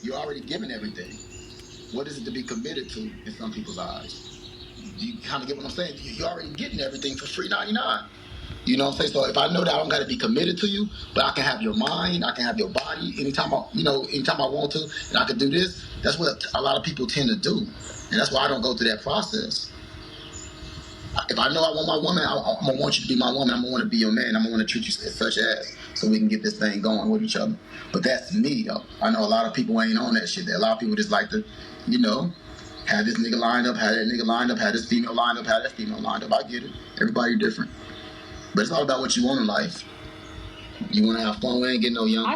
You're already given everything. What is it to be committed to in some people's eyes? You kind of get what I'm saying? You're already getting everything for free 99. You know what I'm saying? So if I know that I don't got to be committed to you, but I can have your mind, I can have your body anytime anytime I want to, and I can do this. That's what a lot of people tend to do, and that's why I don't go through that process. If I know I want my woman, I'm gonna want you to be my woman. I'm gonna want to be your man. I'm gonna want to treat you as such as, so we can get this thing going with each other. But that's me though. I know a lot of people ain't on that shit. A lot of people just like to, have this nigga lined up, have that nigga lined up, have this female lined up, have that female lined up. I get it. Everybody different. But it's all about what you want in life. You want to have fun. We ain't getting no young.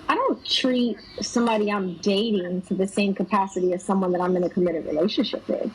I don't treat somebody I'm dating to the same capacity as someone that I'm in a committed relationship with.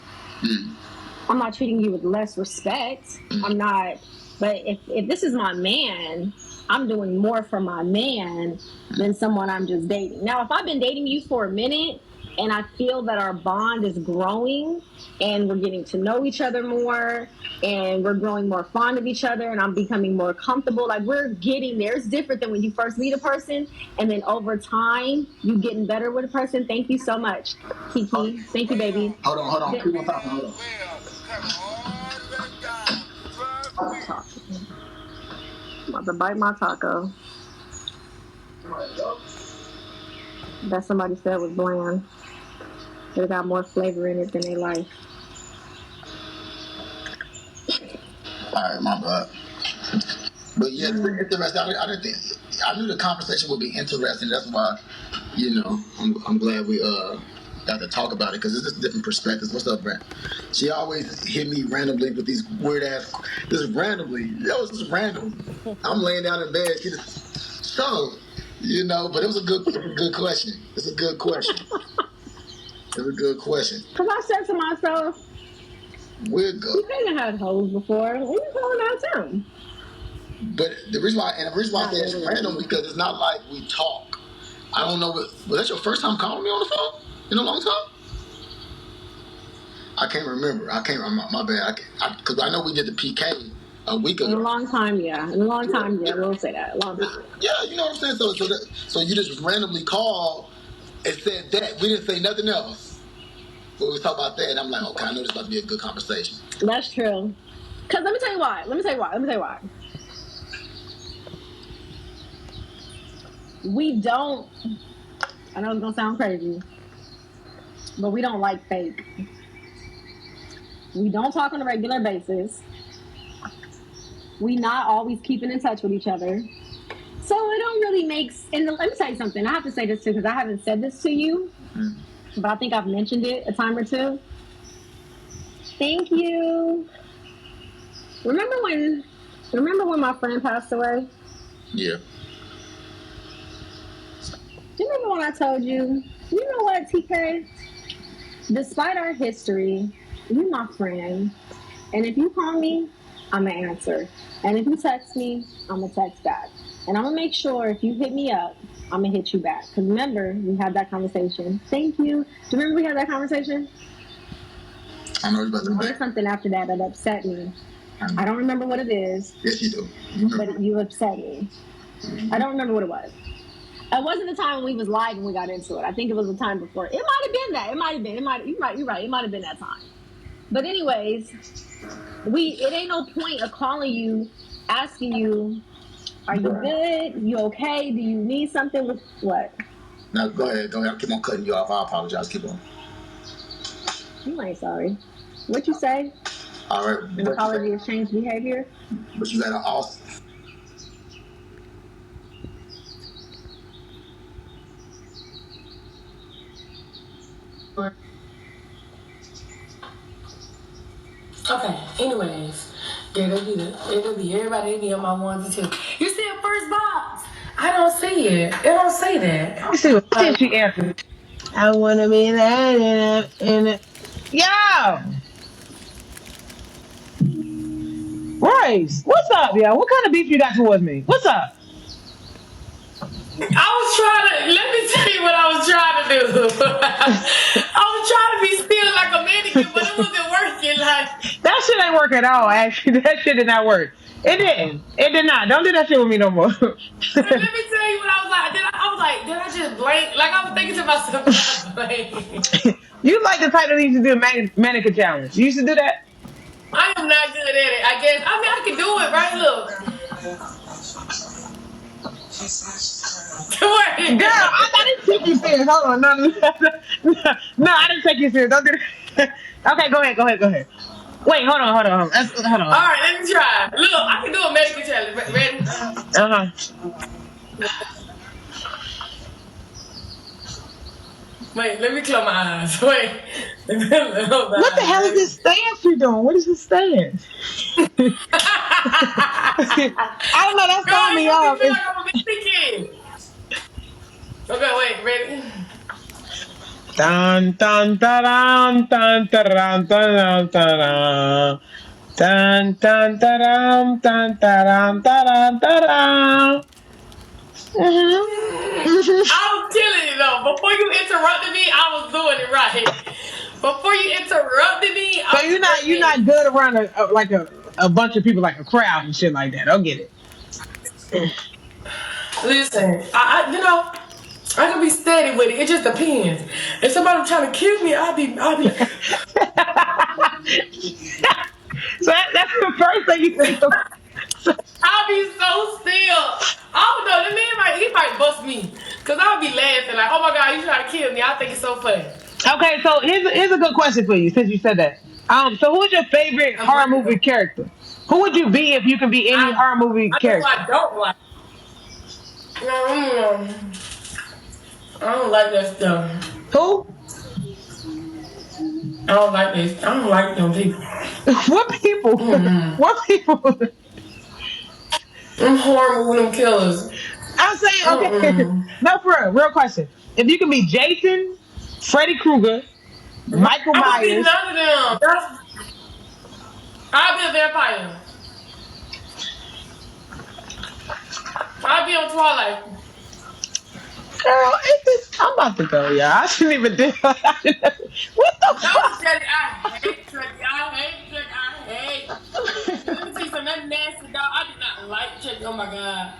I'm not treating you with less respect. I'm not. But if this is my man, I'm doing more for my man than someone I'm just dating. Now, if I've been dating you for a minute and I feel that our bond is growing and we're getting to know each other more and we're growing more fond of each other and I'm becoming more comfortable, like we're getting there. It's different than when you first meet a person and then over time you getting better with a person. Thank you so much, Kiki. Thank you, baby. Hold on. Keep on talking. Hold on. I'm about to bite my taco. That somebody said was bland. It got more flavor in it than they like. Alright, my bad. But yeah, it's interesting. I knew the conversation would be interesting. That's why, I'm glad we got to talk about it because it's just different perspectives. What's up, Brent? She always hit me randomly with these weird ass. This is randomly. It's just random. I'm laying down in bed. She just so, But it was a good question. It's a good question. It's a good question. Because I said to myself, we're good. You couldn't have had hoes before. We was going out of town. But the reason why I say it's random because it's not like we talk. I don't know. Was that your first time calling me on the phone in a long time? I can't remember. My bad. Because I know we did the PK a week ago. In a long time, yeah. We'll say that. A long time. Yeah, you know what I'm saying? So you just randomly called and said that. We didn't say nothing else. But we talked about that, and I'm like, okay, I know this is about to be a good conversation. That's true. Because let me tell you why. We don't, I know it's going to sound crazy, but we don't like fake. We don't talk on a regular basis. We not always keeping in touch with each other. So it don't really make, and let me tell you something. I have to say this too, because I haven't said this to you, but I think I've mentioned it a time or two. Thank you. Remember when my friend passed away? Yeah. Do you remember when I told you, you know what, TK? Despite our history, you're my friend. And if you call me, I'm going to answer. And if you text me, I'm going to text back. And I'm going to make sure if you hit me up, I'm going to hit you back. Because remember, we had that conversation. Thank you. Do you remember we had that conversation? I know about you did something after that upset me. I don't remember what it is. Yes, you do. But you upset me. I don't remember what it was. It wasn't the time when we was live and we got into it. I think it was the time before. It might have been that. It might have been. You're right. It might have been that time. But anyways, it ain't no point of calling you, asking you, are you good? You okay? Do you need something with what? No, go ahead. I keep on cutting you off. I apologize. Keep on. You ain't sorry. What you say? All right. An apology of changed behavior? But you got an awesome. Okay, anyways, it'll be everybody in my ones and twos. You see a first box? I don't see it. It don't say that. Let me see what she answered. I wanna be that in it. Yo! Royce, what's up, yo? What kind of beef you got towards me? What's up? Let me tell you what I was trying to do. I was trying to be still like a mannequin, but it wasn't working. That shit ain't work at all, actually. That shit did not work. It didn't. It did not. Don't do that shit with me no more. Let me tell you what I was like. I was like, did I just blank. Like I was thinking to myself, blank. You like the type that used to do a mannequin challenge. You used to do that? I am not good at it. I guess. I mean, I can do it, right? Look. Girl, I didn't take you serious. Hold on. No, I didn't take you serious. Don't do that. Okay, go ahead. Wait, hold on. Hold on. All right, let me try. Look, I can do a medical challenge. Ready? Wait, let me close my eyes. Wait. What the hell is this stance you're doing? What is this stance? I don't know. That's throwing me off. Feel like I'm a big kid. Okay, wait, ready? Dun dun dun dun dun dun dun dun dun dun dun dun dun dun dun. I was killing it though. Before you interrupted me, I was doing it right. Before you interrupted me, so you're not good around a bunch of people, like a crowd and shit like that. I'll get it. Listen, I can be steady with it. It just depends. If somebody trying to kill me, I'll be. So that's the first thing you think of. I'll be so still. I don't know. The man he might bust me. Cause I'll be laughing like, oh my God, you trying to kill me. I think it's so funny. Okay, so here's a good question for you since you said that. So who's your favorite horror movie character? Who would you be if you could be any horror movie character? I don't like. I don't like that stuff. Who? I don't like this. I don't like them people. What people? Mm-hmm. What people? Them horror movie, them killers. I'm saying, okay. No, for real question. If you could be Jason, Freddy Krueger, Michael Myers. I would be none of them. I'll be a vampire. I'll be on Twilight. Girl, I'm about to go, y'all. I shouldn't even do What the fuck? I hate Chucky. I hate. Let me tell you something. That nasty dog. I do not like Chucky. Oh my God.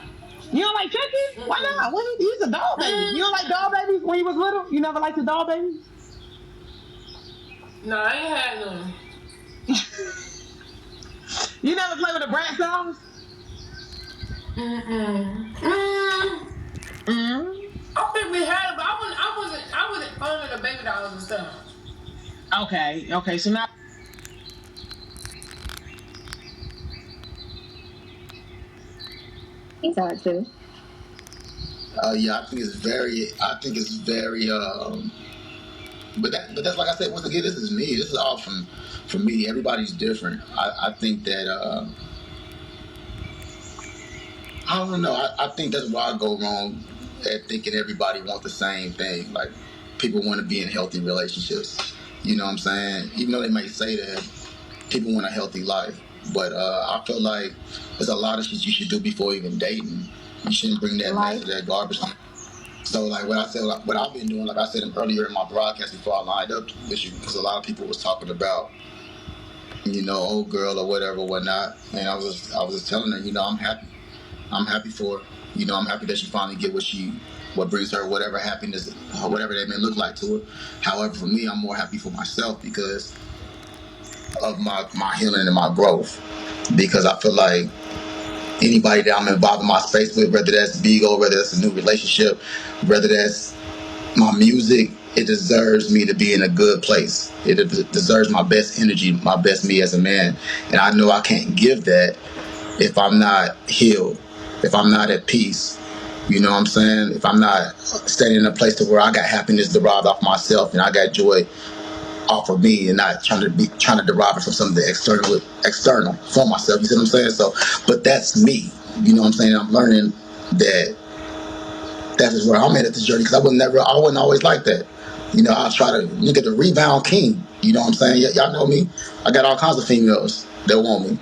You don't like Chucky? Mm-hmm. Why not? He's a doll baby. You don't like doll babies when you was little? You never liked the doll babies? No, I ain't had none. You never played with the Brat songs? I think we had it, but I wasn't fond of the baby dolls and stuff. Okay, so now He's hard too. Yeah, I think it's very but that's like I said, once again, this is me. This is all from me. Everybody's different. I think that I don't know. I think that's where I go wrong at thinking everybody wants the same thing. Like, people want to be in healthy relationships. You know what I'm saying? Even though they might say that people want a healthy life. But I feel like there's a lot of shit you should do before even dating. You shouldn't bring that mess or that garbage. So, like, what I've been doing, like I said earlier in my broadcast before I lined up with you, because a lot of people was talking about, old girl or whatever, whatnot. And I was just telling her, I'm happy. I'm happy for her. I'm happy that she finally get what brings her whatever happiness, or whatever that may look like to her. However, for me, I'm more happy for myself because of my healing and my growth. Because I feel like anybody that I'm involved in my space with, whether that's Beagle, whether that's a new relationship, whether that's my music, it deserves me to be in a good place. It deserves my best energy, my best me as a man. And I know I can't give that if I'm not healed, if I'm not at peace. You know what I'm saying? If I'm not staying in a place to where I got happiness derived off myself and I got joy off of me and not trying to derive it from something external for myself. You see what I'm saying? So, but that's me. You know what I'm saying? I'm learning that is where I'm at this journey, because I wasn't always like that. I try to look at the rebound king. You know what I'm saying? Y'all know me. I got all kinds of females that want me.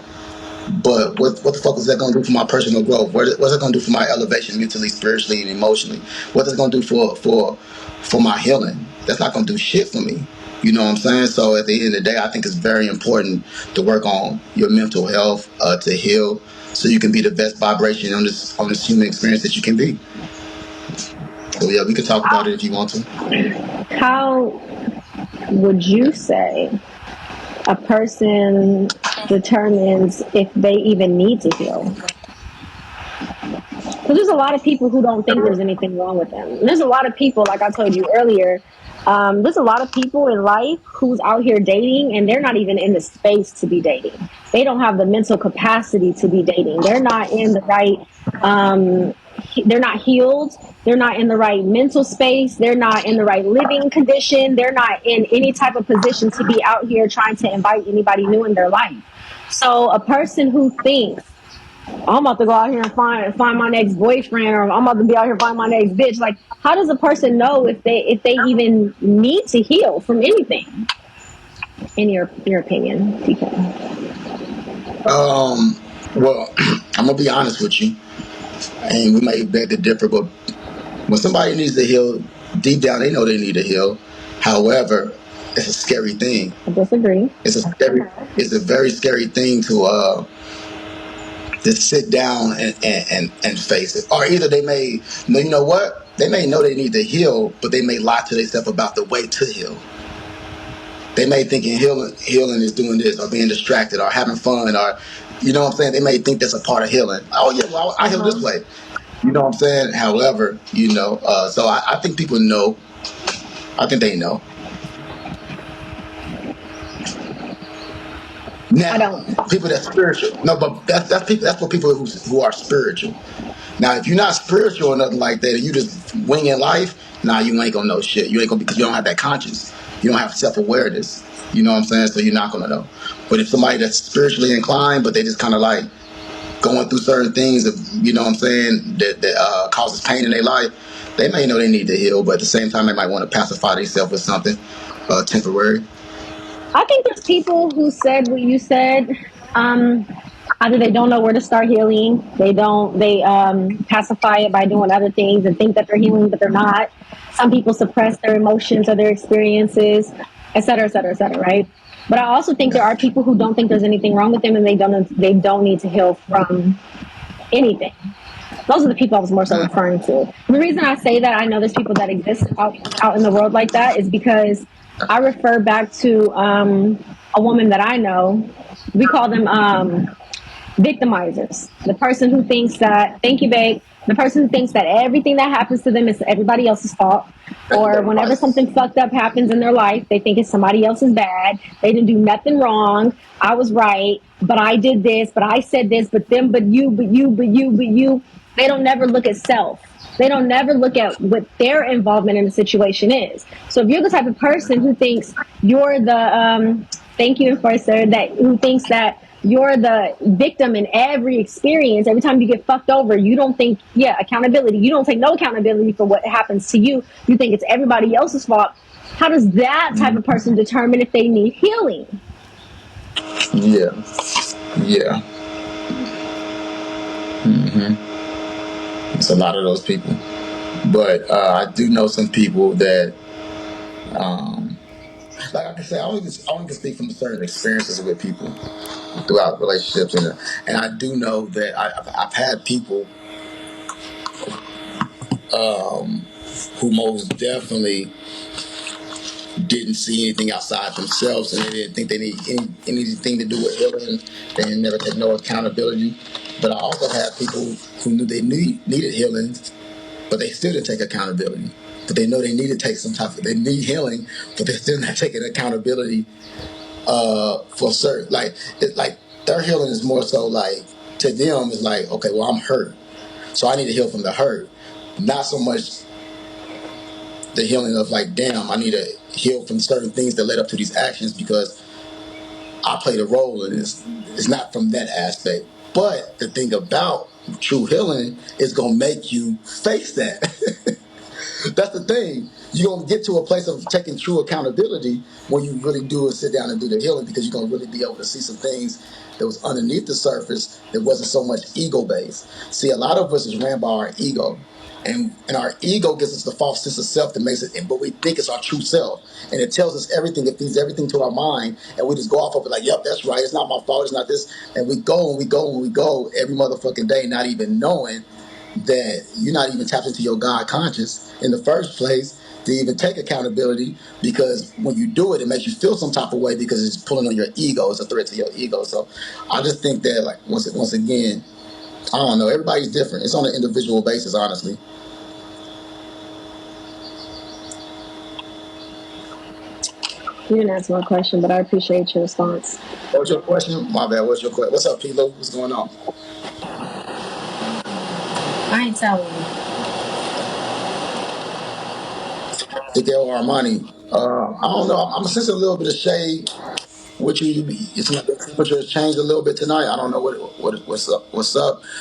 But what the fuck is that going to do for my personal growth? What's it going to do for my elevation mentally, spiritually, and emotionally? What's it going to do for my healing? That's not going to do shit for me. You know what I'm saying? So at the end of the day, I think it's very important to work on your mental health, to heal, so you can be the best vibration on this human experience that you can be. So yeah, we can talk about it if you want to. How would you say a person determines if they even need to heal? Because there's a lot of people who don't think there's anything wrong with them. And there's a lot of people, like I told you earlier, there's a lot of people in life who's out here dating and they're not even in the space to be dating. They don't have the mental capacity to be dating. They're not in the right, they're not healed. They're not in the right mental space. They're not in the right living condition. They're not in any type of position to be out here trying to invite anybody new in their life. So a person who thinks, I'm about to go out here and find my next boyfriend, or I'm about to be out here find my next bitch. Like, how does a person know if they even need to heal from anything? In your opinion, TK? Well, I'm gonna be honest with you, and we may beg to differ, but when somebody needs to heal, deep down they know they need to heal. However, it's a scary thing. I disagree. It's a very scary thing to sit down and face it. Or either they may, you know what? They may know they need to heal, but they may lie to themselves about the way to heal. They may think healing is doing this, or being distracted, or having fun, or, you know what I'm saying? They may think that's a part of healing. Oh yeah, well, I heal this way. You know what I'm saying? However, so I think people know. I think they know. Now, I don't. people that's spiritual. No, but that's people. That's for people who are spiritual. Now, if you're not spiritual or nothing like that, and you just winging life, you ain't gonna know shit. You ain't gonna, because you don't have that conscience. You don't have self-awareness. You know what I'm saying? So you're not gonna know. But if somebody that's spiritually inclined, but they just kind of like going through certain things, you know what I'm saying, that causes pain in their life, they may know they need to heal, but at the same time, they might want to pacify themselves with something temporary. I think there's people who said what you said. Either they don't know where to start healing, they pacify it by doing other things and think that they're healing, but they're not. Some people suppress their emotions or their experiences, et cetera, right? But I also think there are people who don't think there's anything wrong with them, and they don't need to heal from anything. Those are the people I was more so referring to. The reason I say that, I know there's people that exist out in the world like that, is because I refer back to a woman that I know. We call them victimizers. The person who thinks that, thank you, babe, the person who thinks that everything that happens to them is everybody else's fault. Or whenever something fucked up happens in their life, they think it's somebody else's bad. They didn't do nothing wrong. I was right, but I did this, but I said this, but them, but you. They don't never look at self. They don't never look at what their involvement in the situation is. So if you're the type of person who thinks you're the, thank you, Enforcer, who thinks that you're the victim in every experience, every time you get fucked over, you don't think, accountability. You don't take no accountability for what happens to you. You think it's everybody else's fault. How does that type of person determine if they need healing? Yeah. It's a lot of those people. But I do know some people that, like I can say, I only can speak from certain experiences with people throughout relationships, and I do know that I've had people who most definitely didn't see anything outside themselves, and they didn't think they need anything to do with healing. They didn't never take no accountability. But I also had people who knew they needed healing, but they still didn't take accountability. But they know they need to take they need healing, but they're still not taking accountability for certain. Like their healing is more so like, to them is like, okay, well, I'm hurt, so I need to heal from the hurt. Not so much the healing of like, damn, I need to heal from certain things that led up to these actions because I played a role in this. It's not from that aspect. But the thing about true healing is going to make you face that. That's the thing. You're going to get to a place of taking true accountability when you really do sit down and do the healing, because you're going to really be able to see some things that was underneath the surface that wasn't so much ego-based. See, a lot of us is ran by our ego. And our ego gives us the false sense of self that makes it, but we think it's our true self. And it tells us everything, it feeds everything to our mind, and we just go off of it like, yep, that's right, it's not my fault, it's not this. And we go every motherfucking day not even knowing that you're not even tapped into your God conscious in the first place to even take accountability, because when you do it, it makes you feel some type of way because it's pulling on your ego. It's a threat to your ego. So I just think that, like, once again, I don't know. Everybody's different. It's on an individual basis, honestly. You didn't answer my question, but I appreciate your response. What's your question? My bad. What's your question? What's up, P-Lo? What's going on? I ain't telling you. Miguel Armani. I don't know. I'm sensing a little bit of shade with you. It's like the temperature has changed a little bit tonight. I don't know what's up.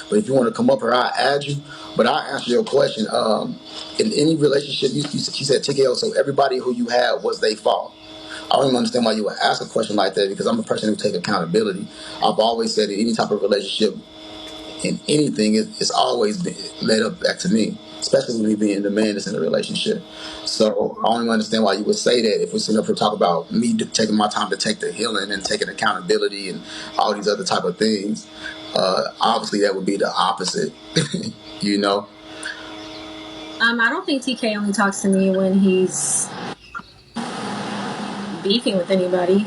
But if you want to come up here, I'll add you. But I'll answer your question. In any relationship, you said TKO, so everybody who you had was their fault. I don't even understand why you would ask a question like that, because I'm a person who take accountability. I've always said that any type of relationship in anything, it's always been led up back to me, especially with me being the man that's in the relationship. So I don't even understand why you would say that if we're sitting up here talking about me taking my time to take the healing and taking accountability and all these other type of things. Obviously, that would be the opposite, you know? I don't think TK only talks to me when he's beefing with anybody.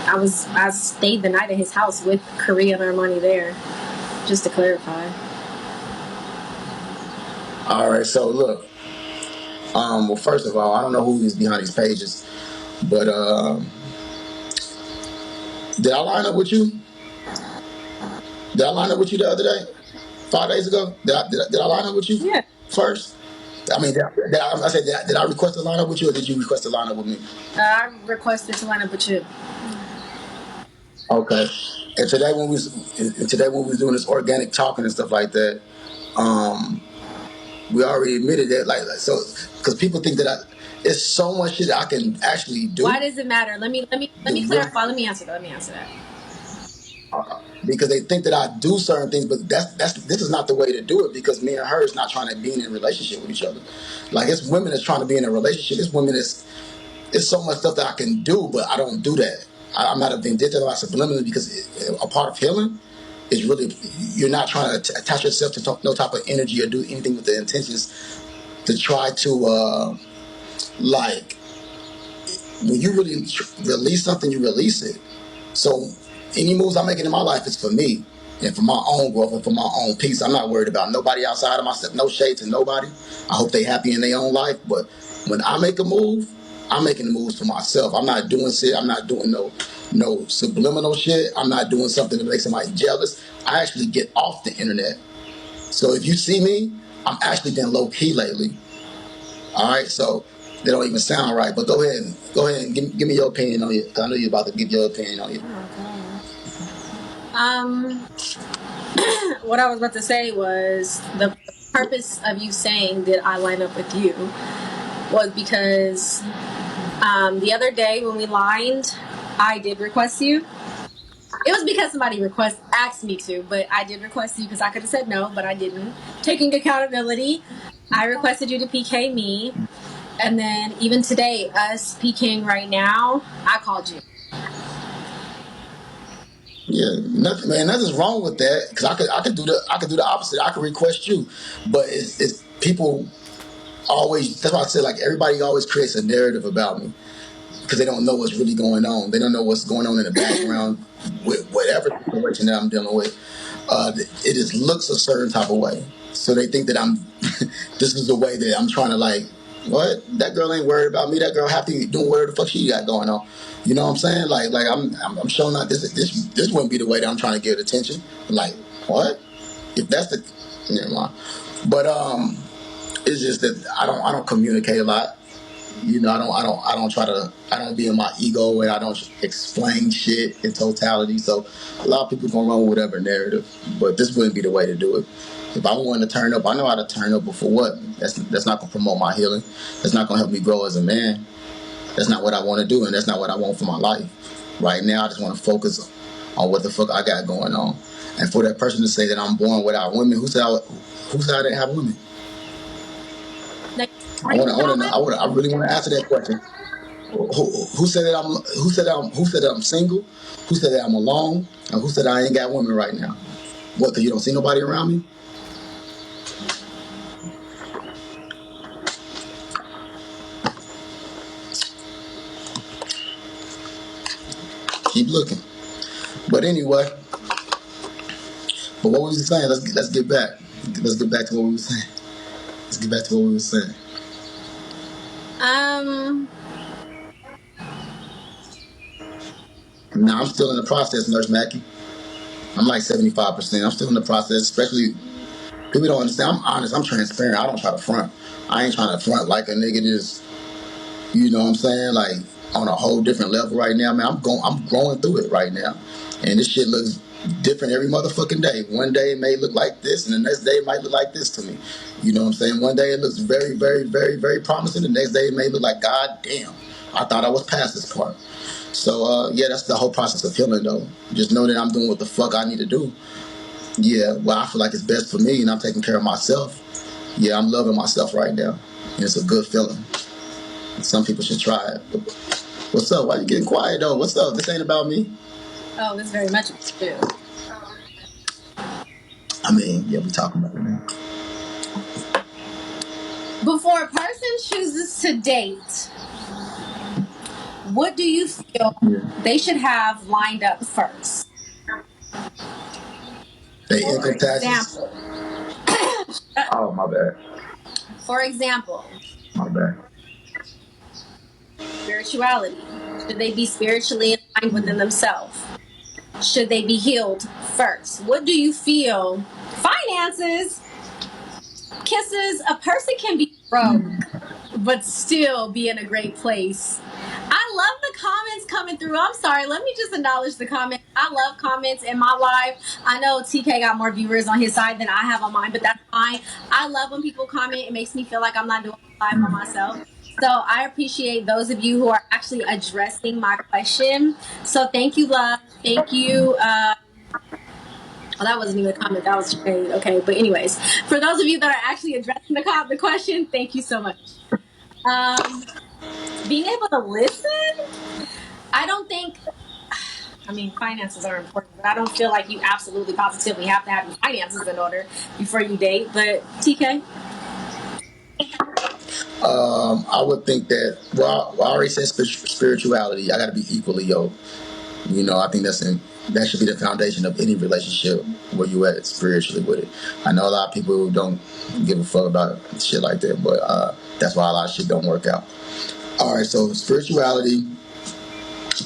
I stayed the night at his house with Korea and Armani there, just to clarify. All right, so look. Well, first of all, I don't know who is behind these pages, but did I line up with you? Did I line up with you the other day? 5 days ago? Did I line up with you? Yeah. First? I mean, did I request to line up with you, or did you request to line up with me? I requested to line up with you. Okay. And today when we was doing this organic talking and stuff like that, we already admitted that, so, because people think that it's so much shit that I can actually do. Why does it matter? Let me clarify. Let me answer that. Because they think that I do certain things, but this is not the way to do it, because me and her is not trying to be in a relationship with each other. Like, it's women that's trying to be in a relationship. It's women it's so much stuff that I can do, but I don't do that. I'm not a vindictive or subliminal, because a part of healing is really, you're not trying to attach yourself to no type of energy or do anything with the intentions to try to, like, when you really release something, you release it. So any moves I'm making in my life is for me and for my own growth and for my own peace. I'm not worried about nobody outside of myself. No shade to nobody. I hope they happy in their own life. But when I make a move, I'm making the moves for myself. I'm not doing shit. I'm not doing no subliminal shit. I'm not doing something to make somebody jealous. I actually get off the internet. So if you see me, I'm actually been low key lately. All right, so they don't even sound right. But go ahead and give me your opinion on it. I know you're about to give your opinion on it. What I was about to say was the purpose of you saying that I line up with you was because the other day when we lined, I did request you. It was because somebody asked me to, but I did request you because I could have said no, but I didn't. Taking accountability, I requested you to PK me, and then even today, us PKing right now, I called you. Yeah, nothing's wrong with that, because I could do the opposite. I could request you, but it's people always. That's why I said, like, everybody always creates a narrative about me, because they don't know what's really going on. They don't know what's going on in the background with whatever situation that I'm dealing with. It just looks a certain type of way, so they think that this is the way that I'm trying to, like, what? That girl ain't worried about me. That girl happy doing whatever the fuck she got going on. You know what I'm saying? Like I'm showing out this wouldn't be the way that I'm trying to get attention. Like, what? If that's the, never mind. But it's just that I don't communicate a lot. You know, I don't be in my ego, and I don't explain shit in totality. So a lot of people gonna run with whatever narrative, but this wouldn't be the way to do it. If I wanted to turn up, I know how to turn up, but for what? That's not gonna promote my healing. That's not gonna help me grow as a man. That's not what I want to do, and that's not what I want for my life. Right now, I just want to focus on what the fuck I got going on. And for that person to say that I'm born without women, who said I didn't have women? I really want to answer that question. Who said that I'm single? Who said that I'm alone? And who said I ain't got women right now? What? Because you don't see nobody around me? Keep looking. But anyway, but what we was saying, let's get back. Let's get back to what we were saying. Let's get back to what we were saying. Now I'm still in the process, Nurse Mackie. I'm like 75%. I'm still in the process, especially people don't understand. I'm honest. I'm transparent. I don't try to front. I ain't trying to front like a nigga just, you know what I'm saying? Like on a whole different level right now, man. I'm growing through it right now. And this shit looks different every motherfucking day. One day it may look like this, and the next day it might look like this to me. You know what I'm saying? One day it looks very, very, very, very promising. The next day it may look like, God damn, I thought I was past this part. So, yeah, that's the whole process of healing, though. Just know that I'm doing what the fuck I need to do. Yeah, well, I feel like it's best for me, and I'm taking care of myself. Yeah, I'm loving myself right now, and it's a good feeling. Some people should try it. What's up? Why you getting quiet, though? What's up? This ain't about me. Oh, this very much is too. I mean, yeah, we talking about it now. Before a person chooses to date, what do you feel they should have lined up first? They income taxes. Oh, my bad. For example, My bad. Spirituality. Should they be spiritually aligned within themselves? Should they be healed first? What do you feel? Finances. Kisses. A person can be broke, but still be in a great place. I love the comments coming through. I'm sorry. Let me just acknowledge the comments. I love comments in my live. I know TK got more viewers on his side than I have on mine, but that's fine. I love when people comment. It makes me feel like I'm not doing live by myself. So I appreciate those of you who are actually addressing my question. So thank you, love. Thank you. Well, that wasn't even a comment. That was shade. Okay, but anyways, for those of you that are actually addressing the question, thank you so much. Being able to listen, I don't think, I mean, finances are important, but I don't feel like you absolutely positively have to have your finances in order before you date. But TK? I would think that, well, I already said spirituality. I got to be equally yoked. You know, I think that should be the foundation of any relationship where you at spiritually with it. I know a lot of people who don't give a fuck about shit like that, but that's why a lot of shit don't work out. All right, so spirituality,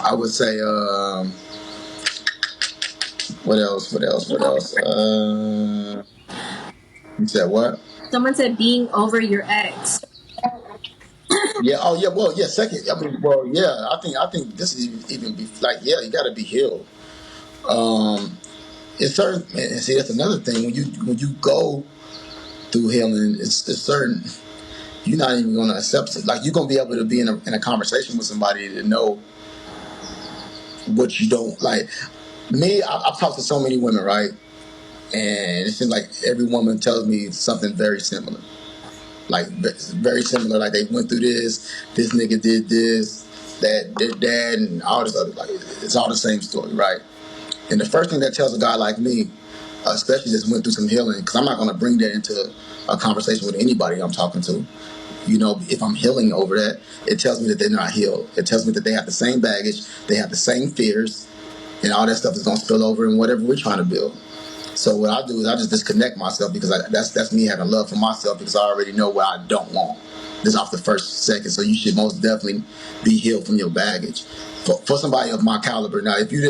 I would say, what else? You said what? Someone said being over your ex. Yeah. Oh, yeah. Well, yeah. Second. I mean, well, yeah. I think this is even be like, yeah, you got to be healed. It's certain. And see, that's another thing. When you go through healing, it's certain. You're not even going to accept it. Like, you're going to be able to be in a conversation with somebody to know what you don't like. Me, I've talked to so many women, right? And it seems like every woman tells me something very similar. Like, very similar. Like, they went through this nigga did this, that, and all this other, like, it's all the same story, right? And the first thing that tells a guy like me, especially that's went through some healing, because I'm not going to bring that into a conversation with anybody I'm talking to. You know, if I'm healing over that, it tells me that they're not healed. It tells me that they have the same baggage, they have the same fears, and all that stuff is going to spill over in whatever we're trying to build. So what I do is I just disconnect myself, because that's me having love for myself, because I already know what I don't want. This is off the first second. So you should most definitely be healed from your baggage. For somebody of my caliber. Now, if you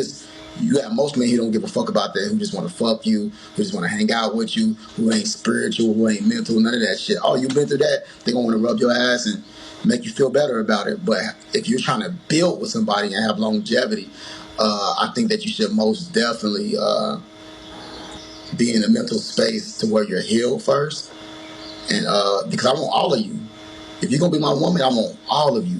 have most men who don't give a fuck about that, who just want to fuck you, who just want to hang out with you, who ain't spiritual, who ain't mental, none of that shit. Oh, you've been through that, they're going to want to rub your ass and make you feel better about it. But if you're trying to build with somebody and have longevity, I think that you should most definitely be in a mental space to where you're healed first. And because I want all of you. If you're gonna be my woman, I want all of you.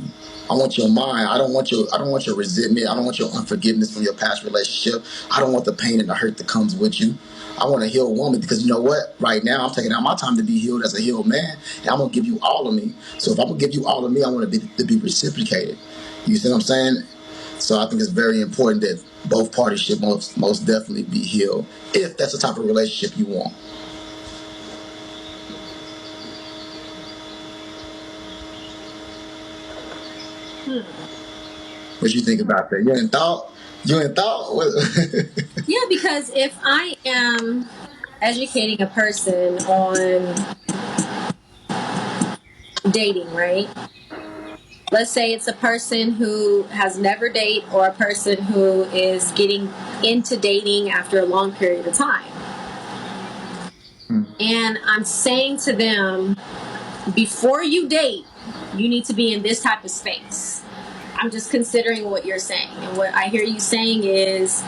I want your mind. I don't want your resentment. I don't want your unforgiveness from your past relationship. I don't want the pain and the hurt that comes with you. I want a healed woman, because you know what? Right now, I'm taking out my time to be healed as a healed man, and I'm gonna give you all of me. So if I'm gonna give you all of me, I want to be reciprocated. You see what I'm saying? So I think it's very important that both parties should most definitely be healed, if that's the type of relationship you want. What you think about that? You ain't thought? You ain't thought? Yeah, because if I am educating a person on dating, right? Let's say it's a person who has never dated or a person who is getting into dating after a long period of time. And I'm saying to them, before you date, you need to be in this type of space. I'm just considering what you're saying. And what I hear you saying is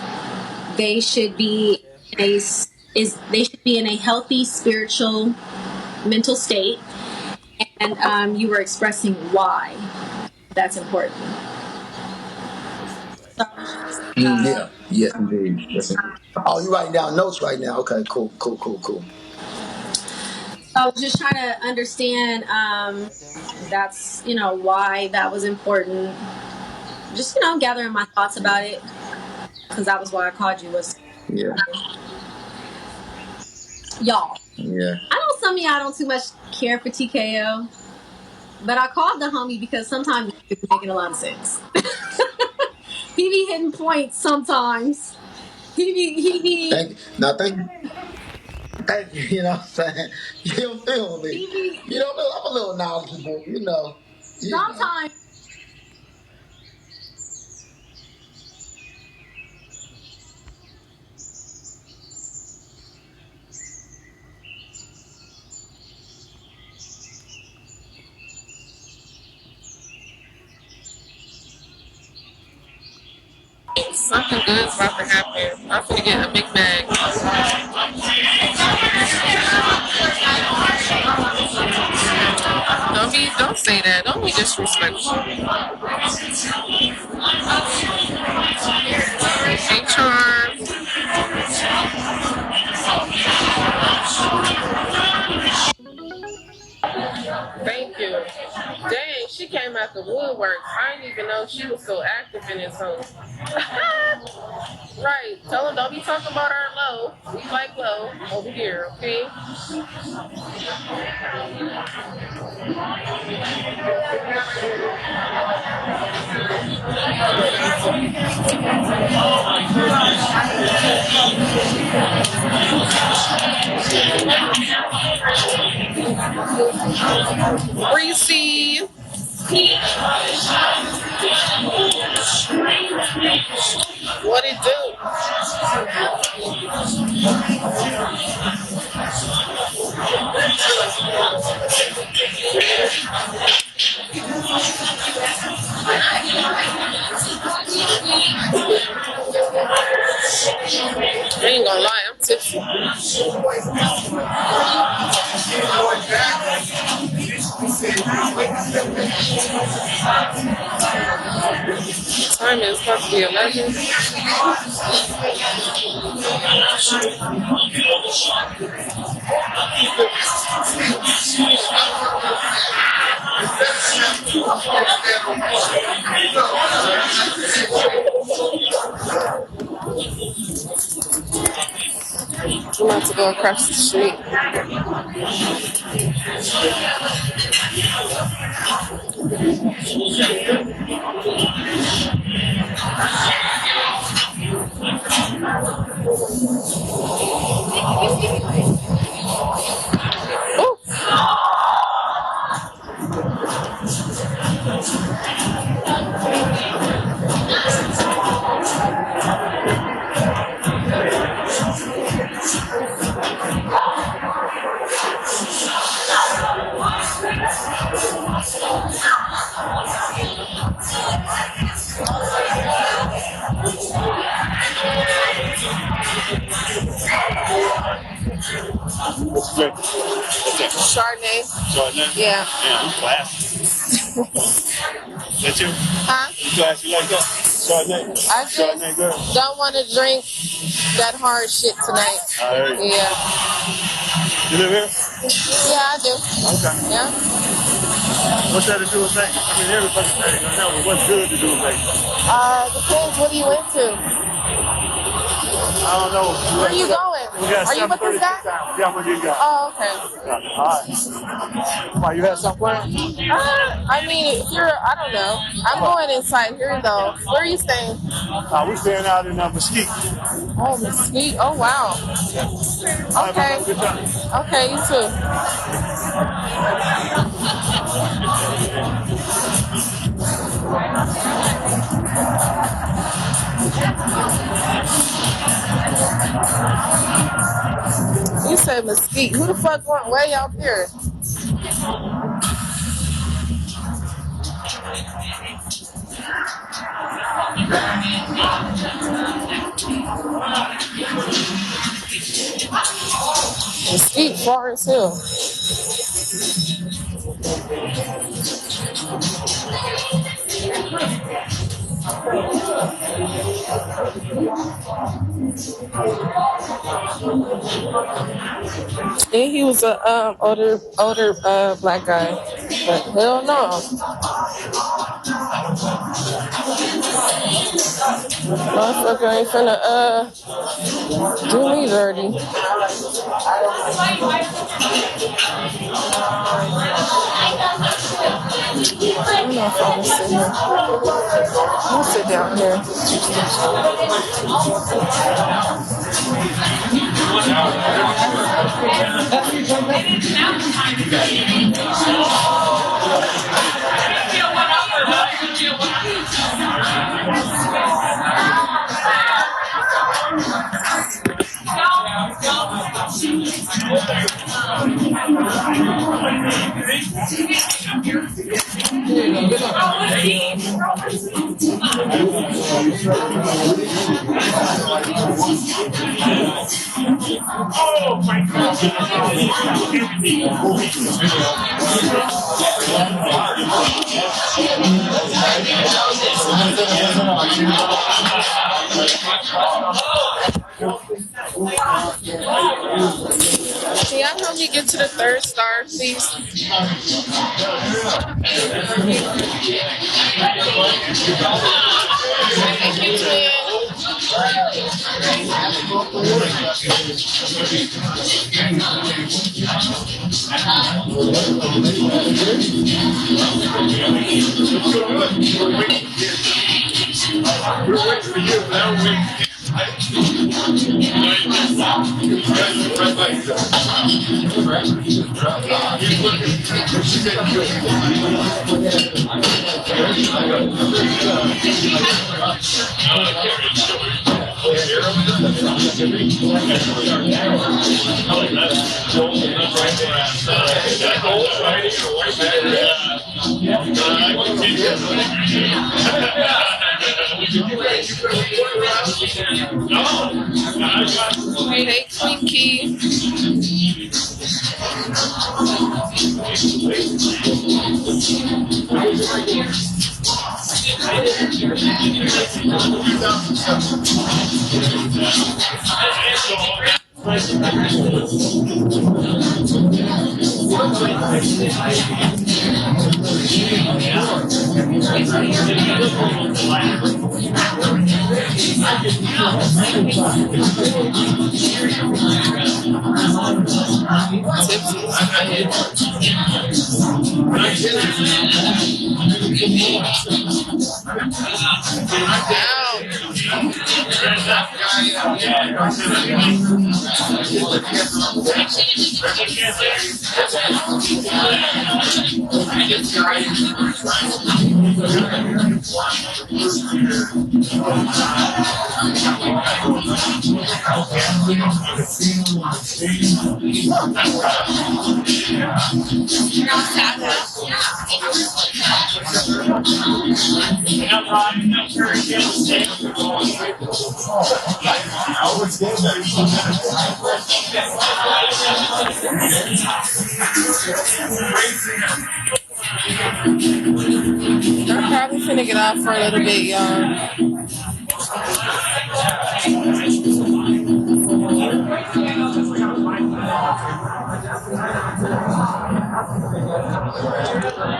they should be they should be in a healthy spiritual mental state. And you were expressing why that's important. So, yeah, indeed. Yes, indeed. Oh, you writing down notes right now? Okay, cool. I was just trying to understand. That's why that was important. Just gathering my thoughts about it, because that was why I called you. Was y'all? Yeah. I know some of y'all don't too much care for TKO, but I called the homie because sometimes he's making a lot of sense. He be hitting points sometimes. He be. Thank you. You know what I'm saying? You don't feel me. I'm a little knowledgeable. Sometimes. Something good's about to happen. I'm finna get a Big Mac. Don't say that. Don't be disrespectful. Hey, Charm. Thank you. Dang, she came out the woodwork. I didn't even know she was so active in this home. Right. Tell them don't be talking about our low. We like low over here, okay? Reese. What it do? I ain't gonna lie, I'm tipsy. Time is supposed to be 11. I'm about to go across the street. What's the drink? Chardonnay. Chardonnay? Yeah. Yeah, I'm classy. That you? Huh? You classy like that? Chardonnay? I just Chardonnay girl? don't want to drink that hard shit tonight. I heard you. Yeah. You live here? Yeah, I do. Okay. Yeah. What's that to do with things? I mean, every fucking thing. I know, but what's good to do with things? Depends. What are you into? I don't know. Where are you going? We got Are you with this guy? Yeah, I'm with this guy. Oh, okay. Yeah. All right. Why, you had something planned? I mean, if you're, I don't know. I'm going inside here though. Where are you staying? We staying out in Mesquite. Oh, Mesquite. Oh, wow. Okay. Good time. Okay, you too. You said Mesquite. Who the fuck went way out here? Mesquite, Forest Hill. And he was a older black guy, but hell no. Motherfucker ain't finna do me dirty. I'm not gonna sit here. I'll sit down here. Oh my God. Can y'all help me get to the third star, please? Thank you, twin. We're waiting for you. Now we Hey, Twinkie. I'm probably finna get off for a little bit, y'all.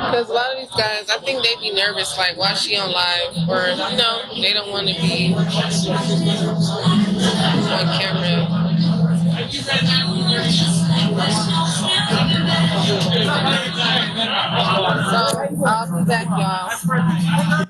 Because a lot of these guys, I think they be nervous, like, why she on live? Or, you know, they don't want to be on camera. So I'll be back, y'all.